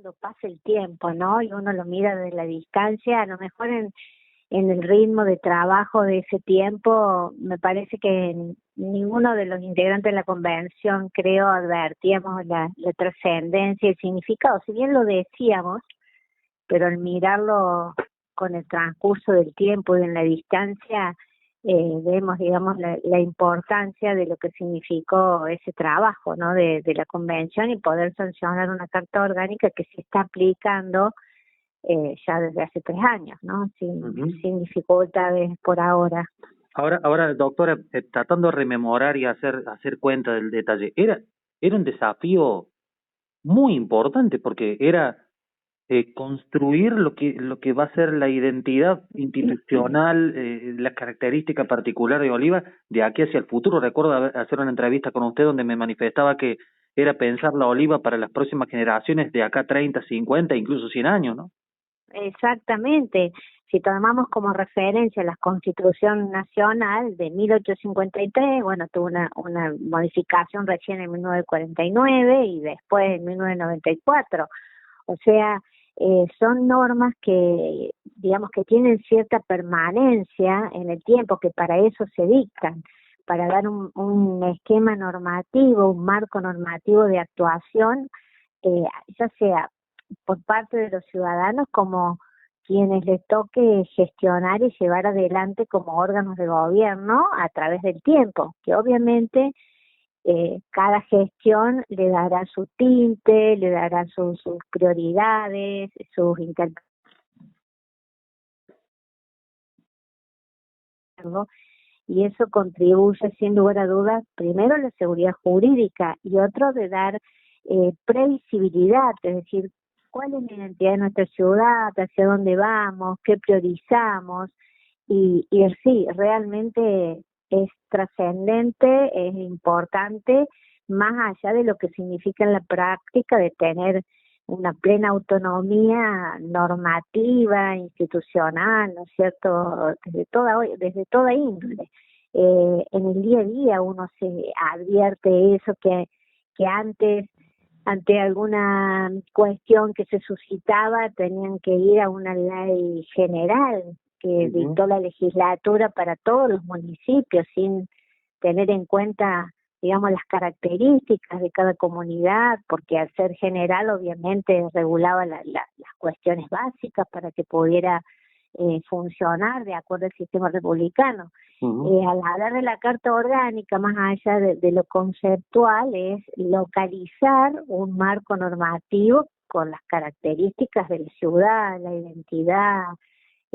cuando pasa el tiempo, ¿no? Y uno lo mira desde la distancia, a lo mejor en el ritmo de trabajo de ese tiempo, me parece que ninguno de los integrantes de la convención, creo, advertíamos la trascendencia y el significado. Si bien lo decíamos, pero al mirarlo con el transcurso del tiempo y en la distancia, vemos, digamos, la importancia de lo que significó ese trabajo, ¿no? De la convención y poder sancionar una carta orgánica que se está aplicando ya desde hace 3 años, ¿no? Sin dificultades por ahora. Ahora, doctora, tratando de rememorar y hacer cuenta del detalle, era un desafío muy importante porque era construir lo que va a ser la identidad institucional, la característica particular de Oliva de aquí hacia el futuro. Recuerdo hacer una entrevista con usted donde me manifestaba que era pensar la Oliva para las próximas generaciones de acá 30, 50, incluso 100 años, ¿no? Exactamente. Si tomamos como referencia la Constitución Nacional de 1853, bueno, tuvo una modificación recién en 1949 y después en 1994. O sea, son normas que, digamos, que tienen cierta permanencia en el tiempo, que para eso se dictan, para dar un esquema normativo, un marco normativo de actuación, ya sea por parte de los ciudadanos como quienes les toque gestionar y llevar adelante como órganos de gobierno a través del tiempo, que obviamente cada gestión le dará su tinte, le dará sus prioridades, sus interpretaciones, y eso contribuye sin lugar a dudas, primero, a la seguridad jurídica y otro, de dar previsibilidad, es decir, cuál es la identidad de nuestra ciudad, hacia dónde vamos, qué priorizamos, y sí, realmente es trascendente, es importante, más allá de lo que significa en la práctica de tener una plena autonomía normativa, institucional, ¿no es cierto?, desde toda índole. En el día a día uno se advierte eso que antes, ante alguna cuestión que se suscitaba, tenían que ir a una ley general que dictó la legislatura para todos los municipios, sin tener en cuenta, digamos, las características de cada comunidad, porque al ser general obviamente regulaba las cuestiones básicas para que pudiera funcionar de acuerdo al sistema republicano. Al hablar de la Carta Orgánica, más allá de lo conceptual, es localizar un marco normativo con las características de la ciudad, la identidad,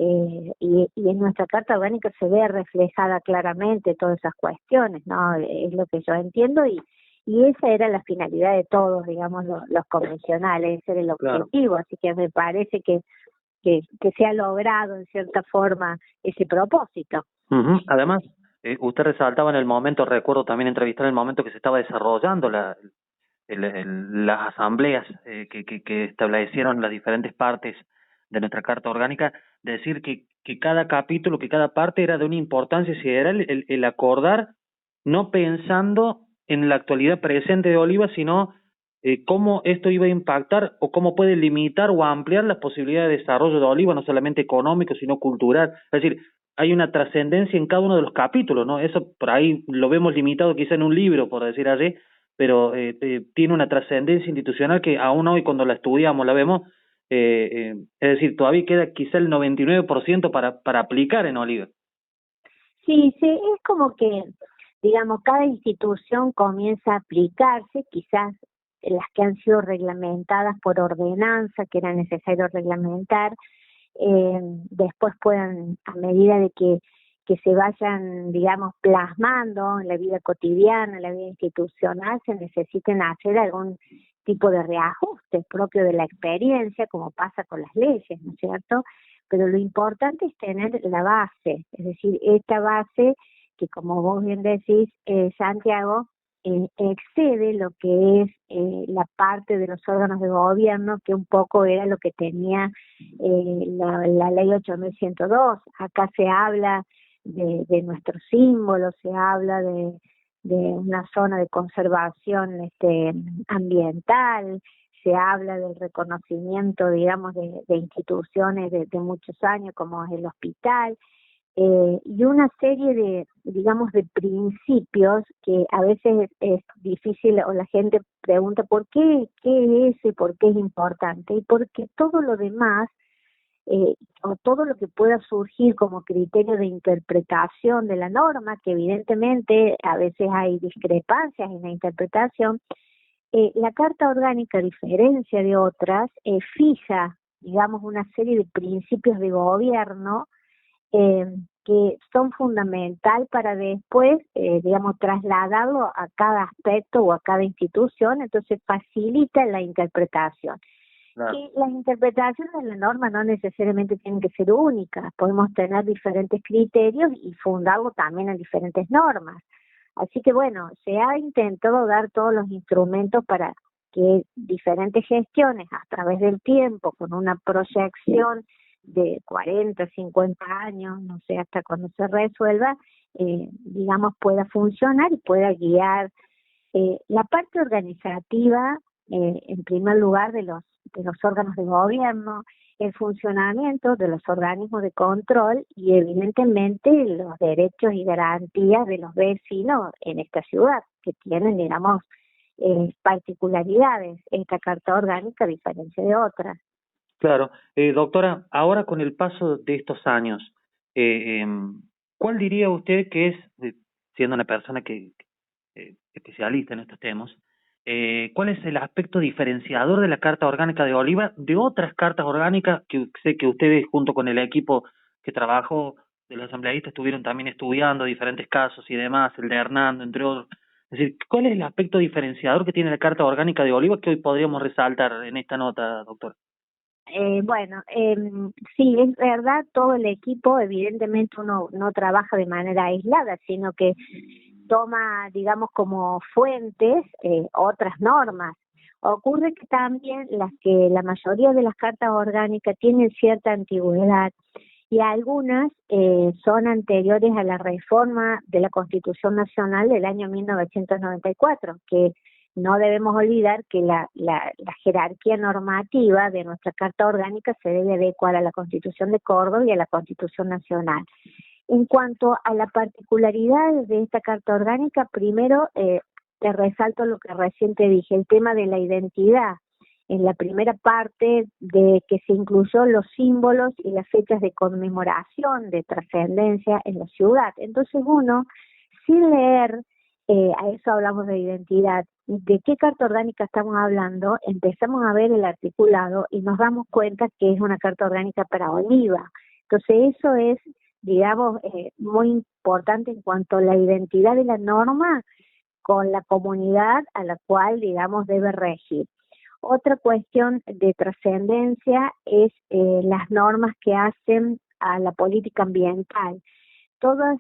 y en nuestra Carta Orgánica se ve reflejada claramente todas esas cuestiones, ¿no? Es lo que yo entiendo, y esa era la finalidad de todos, digamos, los convencionales, ese era el objetivo. Claro. Así que me parece que se ha logrado en cierta forma ese propósito. Además, usted resaltaba en el momento, recuerdo también entrevistar en el momento que se estaba desarrollando las asambleas que establecieron las diferentes partes de nuestra Carta Orgánica, decir que cada capítulo, que cada parte era de una importancia sideral, el acordar, no pensando en la actualidad presente de Oliva, sino cómo esto iba a impactar o cómo puede limitar o ampliar las posibilidades de desarrollo de Oliva, no solamente económico, sino cultural. Es decir, hay una trascendencia en cada uno de los capítulos, ¿no? Eso por ahí lo vemos limitado quizá en un libro, por decir así, pero tiene una trascendencia institucional que aún hoy cuando la estudiamos, la vemos, es decir, todavía queda quizá el 99% para aplicar en Oliva. Sí, es como que, digamos, cada institución comienza a aplicarse, quizás las que han sido reglamentadas por ordenanza, que era necesario reglamentar, después puedan, a medida de que se vayan, digamos, plasmando en la vida cotidiana, en la vida institucional, se necesiten hacer algún tipo de reajuste propio de la experiencia, como pasa con las leyes, ¿no es cierto? Pero lo importante es tener la base, es decir, esta base que, como vos bien decís, Santiago, excede lo que es la parte de los órganos de gobierno, que un poco era lo que tenía la ley 8102. Acá se habla de nuestros símbolos, se habla de una zona de conservación ambiental, se habla del reconocimiento, digamos, de instituciones de muchos años, como es el hospital, y una serie de, digamos, de principios que a veces es difícil, o la gente pregunta ¿por qué? ¿Qué es y por qué es importante? Y porque todo lo demás, o todo lo que pueda surgir como criterio de interpretación de la norma, que evidentemente a veces hay discrepancias en la interpretación, la Carta Orgánica, a diferencia de otras, fija, digamos, una serie de principios de gobierno eh, que son fundamental para después, digamos, trasladarlo a cada aspecto o a cada institución, entonces facilita la interpretación. Claro. Y las interpretaciones de la norma no necesariamente tienen que ser únicas, podemos tener diferentes criterios y fundarlo también en diferentes normas. Así que bueno, se ha intentado dar todos los instrumentos para que diferentes gestiones a través del tiempo, con una proyección de 40, 50 años, no sé hasta cuando se resuelva, digamos, pueda funcionar y pueda guiar la parte organizativa, en primer lugar, de los órganos de gobierno, el funcionamiento de los organismos de control y evidentemente los derechos y garantías de los vecinos en esta ciudad, que tienen, digamos, particularidades esta Carta Orgánica a diferencia de otras. Claro. Doctora, ahora con el paso de estos años, ¿cuál diría usted que es, siendo una persona que especialista en estos temas, cuál es el aspecto diferenciador de la Carta Orgánica de Oliva de otras cartas orgánicas que sé que ustedes junto con el equipo que trabajó de los asambleístas estuvieron también estudiando diferentes casos y demás, el de Hernando, entre otros? Es decir, ¿cuál es el aspecto diferenciador que tiene la Carta Orgánica de Oliva que hoy podríamos resaltar en esta nota, doctor? Bueno, sí, es verdad, todo el equipo, evidentemente uno no trabaja de manera aislada, sino que toma, digamos, como fuentes otras normas. Ocurre que también la mayoría de las cartas orgánicas tienen cierta antigüedad y algunas son anteriores a la reforma de la Constitución Nacional del año 1994, que no debemos olvidar que la jerarquía normativa de nuestra Carta Orgánica se debe adecuar a la Constitución de Córdoba y a la Constitución Nacional. En cuanto a la particularidad de esta Carta Orgánica, primero te resalto lo que recién te dije, el tema de la identidad. En la primera parte de que se incluyó los símbolos y las fechas de conmemoración, de trascendencia en la ciudad. Entonces uno, sin leer, a eso hablamos de identidad, de qué carta orgánica estamos hablando, empezamos a ver el articulado y nos damos cuenta que es una carta orgánica para Oliva. Entonces eso es, digamos, muy importante en cuanto a la identidad de la norma con la comunidad a la cual, digamos, debe regir. Otra cuestión de trascendencia es las normas que hacen a la política ambiental. Todas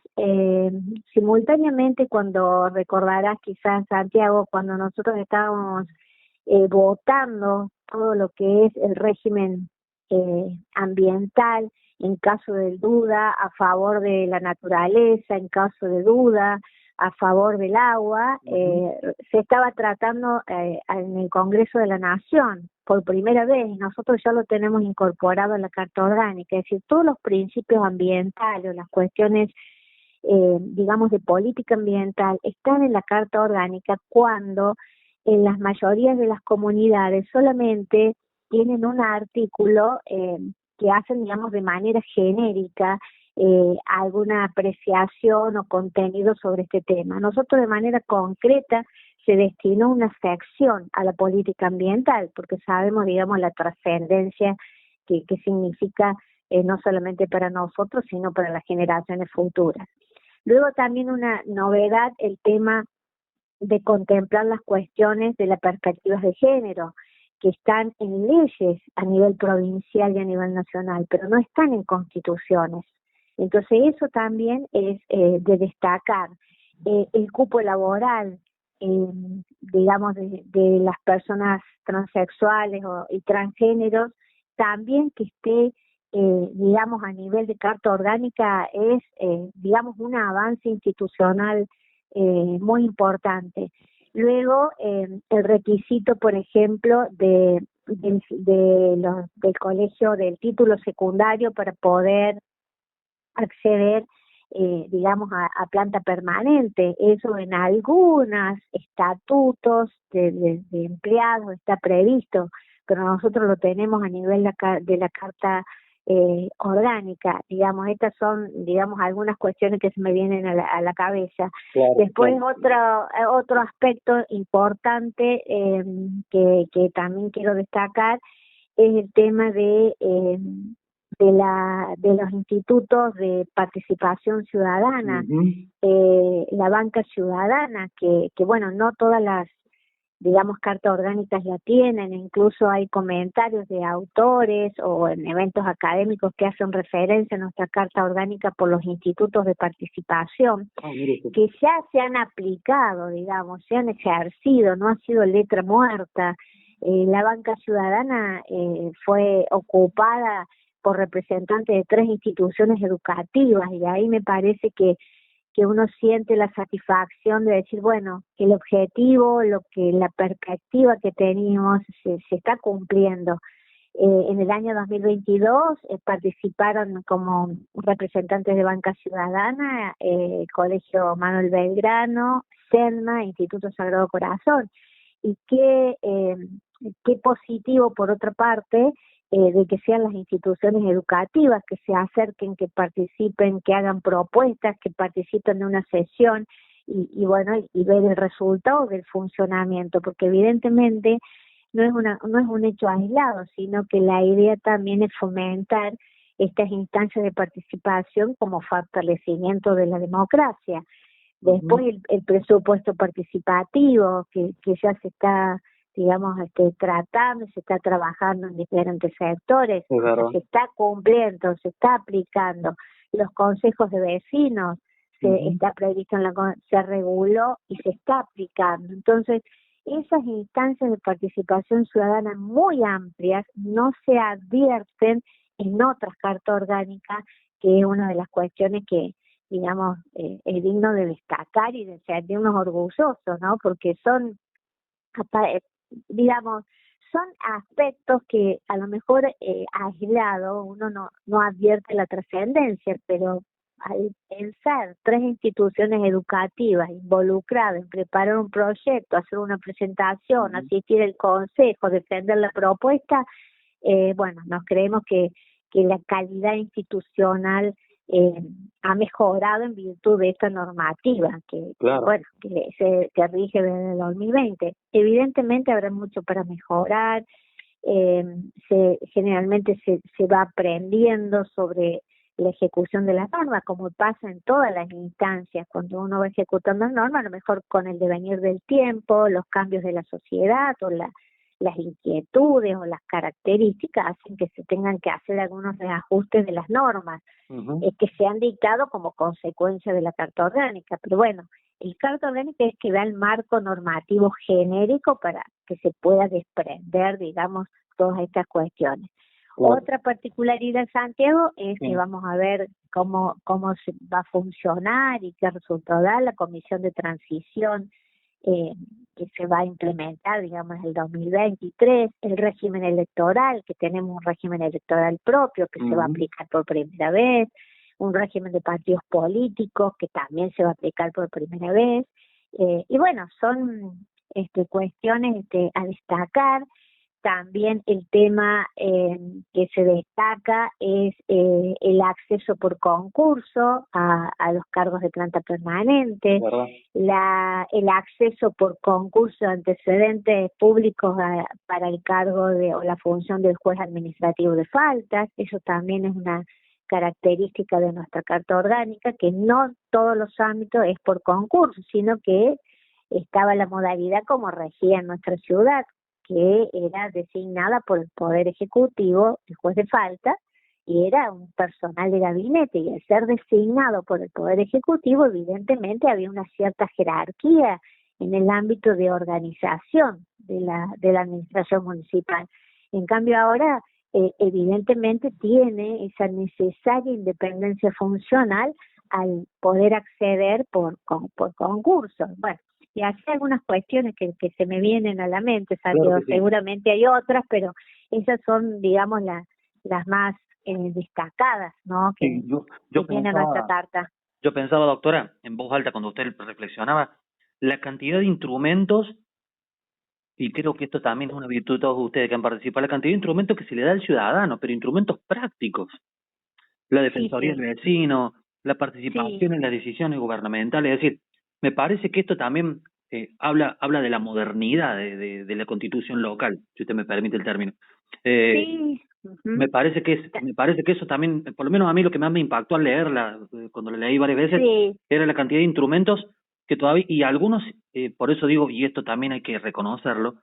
simultáneamente, cuando recordarás quizás, Santiago, cuando nosotros estábamos votando todo lo que es el régimen ambiental, en caso de duda, a favor de la naturaleza, en caso de duda, a favor del agua, se estaba tratando en el Congreso de la Nación por primera vez. Nosotros ya lo tenemos incorporado en la Carta Orgánica, es decir, todos los principios ambientales, las cuestiones, digamos, de política ambiental están en la Carta Orgánica cuando en las mayorías de las comunidades solamente tienen un artículo que hacen, digamos, de manera genérica alguna apreciación o contenido sobre este tema. Nosotros de manera concreta se destinó una sección a la política ambiental, porque sabemos, digamos, la trascendencia que significa no solamente para nosotros, sino para las generaciones futuras. Luego también una novedad, el tema de contemplar las cuestiones de las perspectivas de género, que están en leyes a nivel provincial y a nivel nacional, pero no están en constituciones. Entonces eso también es de destacar. El cupo laboral, digamos, de las personas transexuales y transgéneros, también que esté, digamos, a nivel de Carta Orgánica, es, digamos, un avance institucional muy importante. Luego, el requisito, por ejemplo, del colegio, del título secundario para poder acceder, digamos, a planta permanente. Eso en algunos estatutos de empleados está previsto, pero nosotros lo tenemos a nivel de la Carta Orgánica. Digamos, estas son, digamos, algunas cuestiones que se me vienen a la cabeza. Claro, Después, claro. otro aspecto importante que también quiero destacar es el tema de los institutos de participación ciudadana, la banca ciudadana, que bueno, no todas las, digamos, cartas orgánicas la tienen, incluso hay comentarios de autores o en eventos académicos que hacen referencia a nuestra carta orgánica por los institutos de participación, que ya se han aplicado, digamos, se han ejercido, no ha sido letra muerta. La banca ciudadana fue ocupada por representantes de 3 instituciones educativas, y ahí me parece que uno siente la satisfacción de decir, bueno, que el objetivo, la perspectiva que teníamos se está cumpliendo. En el año 2022 participaron como representantes de Banca Ciudadana, Colegio Manuel Belgrano, SENMA, Instituto Sagrado Corazón. Y qué positivo, por otra parte, de que sean las instituciones educativas que se acerquen, que participen, que hagan propuestas, que participen de una sesión y bueno, y ver el resultado del funcionamiento, porque evidentemente no es un hecho aislado, sino que la idea también es fomentar estas instancias de participación como fortalecimiento de la democracia. Después el presupuesto participativo que ya se está, digamos, tratando, se está trabajando en diferentes sectores, se está cumpliendo, se está aplicando. Los consejos de vecinos está previsto se reguló y se está aplicando. Entonces, esas instancias de participación ciudadana muy amplias no se advierten en otras cartas orgánicas, que es una de las cuestiones que, digamos, es digno de destacar y de sentirnos orgullosos, ¿no? Porque son, digamos, son aspectos que a lo mejor aislado uno no advierte la trascendencia, pero al pensar 3 instituciones educativas involucradas en preparar un proyecto, hacer una presentación, asistir al consejo, defender la propuesta, bueno, nos creemos que la calidad institucional ha mejorado en virtud de esta normativa que que rige desde el 2020. Evidentemente habrá mucho para mejorar, generalmente se va aprendiendo sobre la ejecución de las normas, como pasa en todas las instancias. Cuando uno va ejecutando las normas, a lo mejor con el devenir del tiempo, los cambios de la sociedad o las inquietudes o las características hacen que se tengan que hacer algunos reajustes de las normas que se han dictado como consecuencia de la Carta Orgánica. Pero bueno, el Carta Orgánica es que da el marco normativo genérico para que se pueda desprender, digamos, todas estas cuestiones. Otra particularidad, Santiago, es que vamos a ver cómo se va a funcionar y qué resultado da la comisión de transición que se va a implementar, digamos, en el 2023, el régimen electoral, que tenemos un régimen electoral propio que se va a aplicar por primera vez, un régimen de partidos políticos que también se va a aplicar por primera vez, y bueno, son cuestiones a destacar. También el tema que se destaca es el acceso por concurso a los cargos de planta permanente, el acceso por concurso de antecedentes públicos para el cargo o la función del juez administrativo de faltas. Eso también es una característica de nuestra Carta Orgánica, que no todos los ámbitos es por concurso, sino que estaba la modalidad como regía en nuestra ciudad, que era designada por el Poder Ejecutivo, el juez de falta, y era un personal de gabinete, y al ser designado por el Poder Ejecutivo, evidentemente había una cierta jerarquía en el ámbito de organización de la administración municipal. En cambio ahora, evidentemente tiene esa necesaria independencia funcional al poder acceder por concursos. Bueno, Y así algunas cuestiones que se me vienen a la mente, Santiago. Claro que sí. Seguramente hay otras, pero esas son, digamos, las más destacadas, ¿no? Sí, Que tiene nuestra carta. yo pensaba, doctora, en voz alta cuando usted reflexionaba, la cantidad de instrumentos, y creo que esto también es una virtud de todos ustedes que han participado, la cantidad de instrumentos que se le da al ciudadano, pero instrumentos prácticos. La Sí, defensoría sí, del vecino, la sí, participación en las decisiones gubernamentales. Es decir, me parece que esto también habla de la modernidad de la constitución local, si usted me permite el término. Eh, sí. me Ujú. parece me parece que eso también, por lo menos a mí lo que más me impactó al leerla, cuando la leí varias veces, Sí, era la cantidad de instrumentos que todavía, y algunos, por eso digo, y esto también hay que reconocerlo,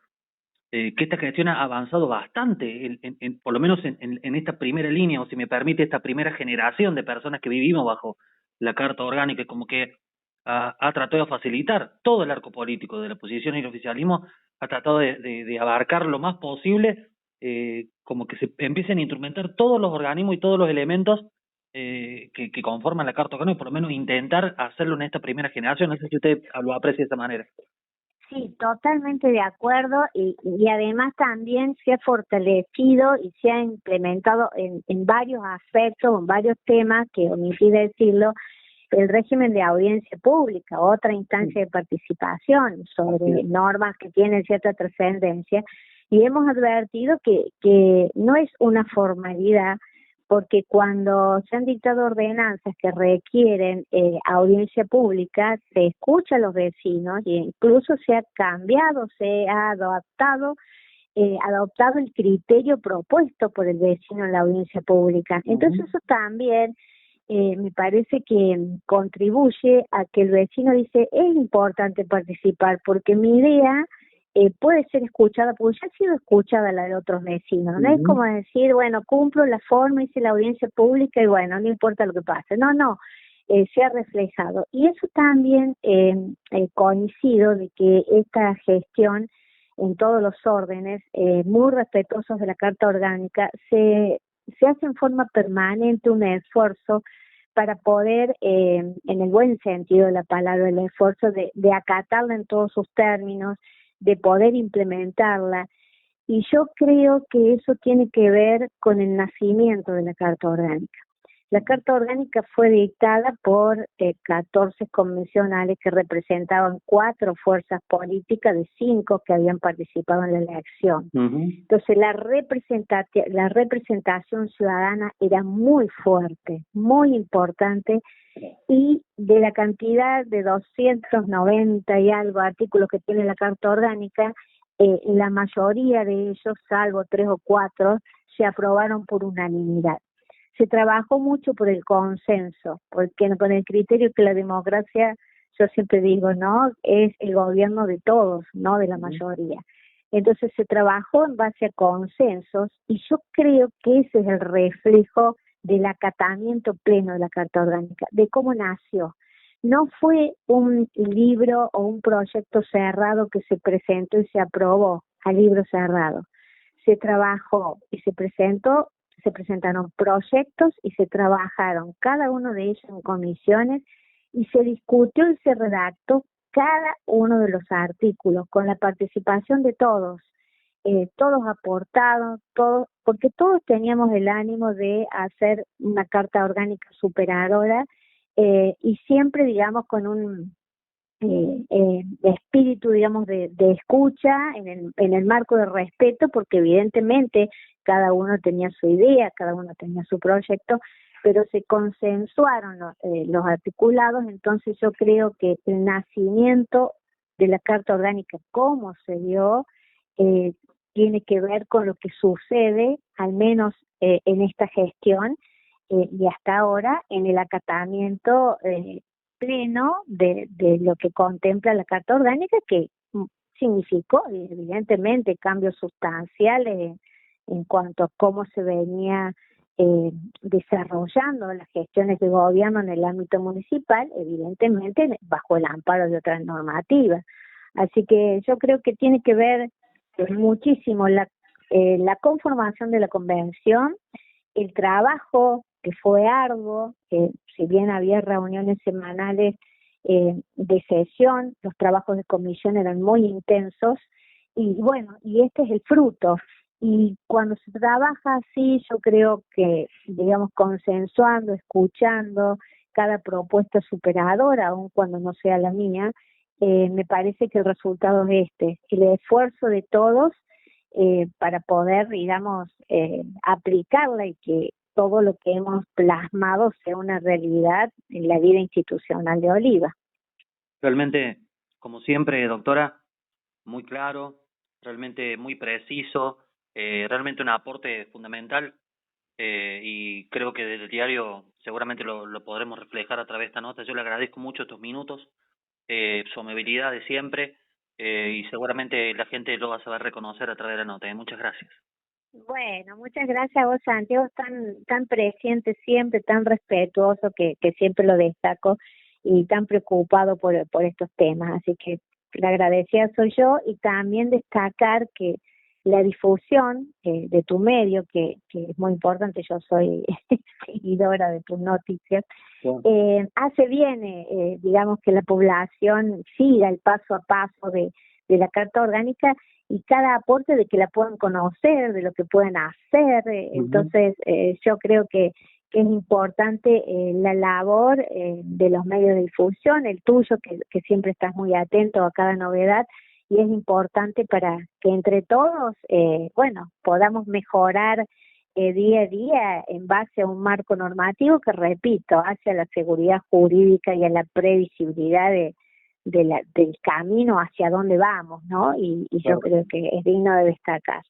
que esta gestión ha avanzado bastante, por lo menos en esta primera línea, o si me permite, esta primera generación de personas que vivimos bajo la Carta Orgánica, como que ha tratado de facilitar todo el arco político de la oposición y el oficialismo, ha tratado de abarcar lo más posible, como que se empiecen a instrumentar todos los organismos y todos los elementos que conforman la Carta Orgánica, por lo menos intentar hacerlo en esta primera generación. No sé si usted lo aprecia de esa manera. sí, totalmente de acuerdo y además también se ha fortalecido y se ha implementado en varios aspectos, en varios temas, que omití decirlo, el régimen de audiencia pública, otra instancia de participación sobre normas que tienen cierta trascendencia, y hemos advertido que no es una formalidad, porque cuando se han dictado ordenanzas que requieren audiencia pública, se escucha a los vecinos e incluso se ha cambiado, se ha adoptado el criterio propuesto por el vecino en la audiencia pública. Entonces eso también me parece que contribuye a que el vecino dice, es importante participar porque mi idea puede ser escuchada, porque ya ha sido escuchada la de otros vecinos. No es como decir, bueno, cumplo la forma, hice la audiencia pública y bueno, no importa lo que pase. No, se ha reflejado. Y eso también coincido de que esta gestión en todos los órdenes, muy respetuosos de la Carta Orgánica, se hace en forma permanente un esfuerzo para poder, en el buen sentido de la palabra, el esfuerzo de acatarla en todos sus términos, de poder implementarla. Y yo creo que eso tiene que ver con el nacimiento de la Carta Orgánica. La Carta Orgánica fue dictada por 14 convencionales que representaban 4 fuerzas políticas de 5 que habían participado en la elección. Entonces la representación ciudadana era muy fuerte, muy importante, y de la cantidad de 290 y algo artículos que tiene la Carta Orgánica, la mayoría de ellos, salvo 3 o 4, se aprobaron por unanimidad. Se trabajó mucho por el consenso, porque con el criterio que la democracia, yo siempre digo, ¿no?, es el gobierno de todos, no de la mayoría. Entonces se trabajó en base a consensos y yo creo que ese es el reflejo del acatamiento pleno de la Carta Orgánica, de cómo nació. No fue un libro o un proyecto cerrado que se presentó y se aprobó a libro cerrado. Se trabajó y se presentaron proyectos y se trabajaron cada uno de ellos en comisiones y se discutió y se redactó cada uno de los artículos con la participación de todos. Todos aportados, todos, porque todos teníamos el ánimo de hacer una Carta Orgánica superadora y siempre, digamos, con un espíritu, digamos, de escucha en el marco de respeto, porque evidentemente cada uno tenía su idea, cada uno tenía su proyecto, pero se consensuaron los articulados. Entonces yo creo que el nacimiento de la Carta Orgánica, cómo se dio, tiene que ver con lo que sucede, al menos en esta gestión, y hasta ahora en el acatamiento pleno de lo que contempla la Carta Orgánica, que significó evidentemente cambios sustanciales en cuanto a cómo se venía desarrollando las gestiones de gobierno en el ámbito municipal, evidentemente bajo el amparo de otras normativas. Así que yo creo que tiene que ver muchísimo la conformación de la convención, el trabajo que fue arduo, que si bien había reuniones semanales, de sesión, los trabajos de comisión eran muy intensos, y bueno, y este es el fruto. Y cuando se trabaja así, yo creo que, digamos, consensuando, escuchando cada propuesta superadora, aun cuando no sea la mía, me parece que el resultado es el esfuerzo de todos para poder, digamos, aplicarla y que todo lo que hemos plasmado sea una realidad en la vida institucional de Oliva. Realmente, como siempre, doctora, muy claro, realmente muy preciso, realmente un aporte fundamental, y creo que desde el diario seguramente lo podremos reflejar a través de esta nota. Yo le agradezco mucho estos minutos, su amabilidad de siempre, y seguramente la gente lo va a saber reconocer a través de la nota. Muchas gracias. Bueno, muchas gracias a vos, Santiago, tan presente siempre, tan respetuoso, que siempre lo destaco, y tan preocupado por estos temas. Así que la agradecida soy yo, y también destacar que la difusión de tu medio, que es muy importante, yo soy seguidora de tus noticias, hace bien, digamos, que la población siga el paso a paso de la Carta Orgánica, y cada aporte de que la puedan conocer, de lo que pueden hacer. Entonces, yo creo que es importante la labor de los medios de difusión, el tuyo, que siempre estás muy atento a cada novedad, y es importante para que entre todos, bueno, podamos mejorar día a día en base a un marco normativo que, repito, hacia la seguridad jurídica y a la previsibilidad del camino hacia dónde vamos, ¿no? Y yo creo que es digno de destacar.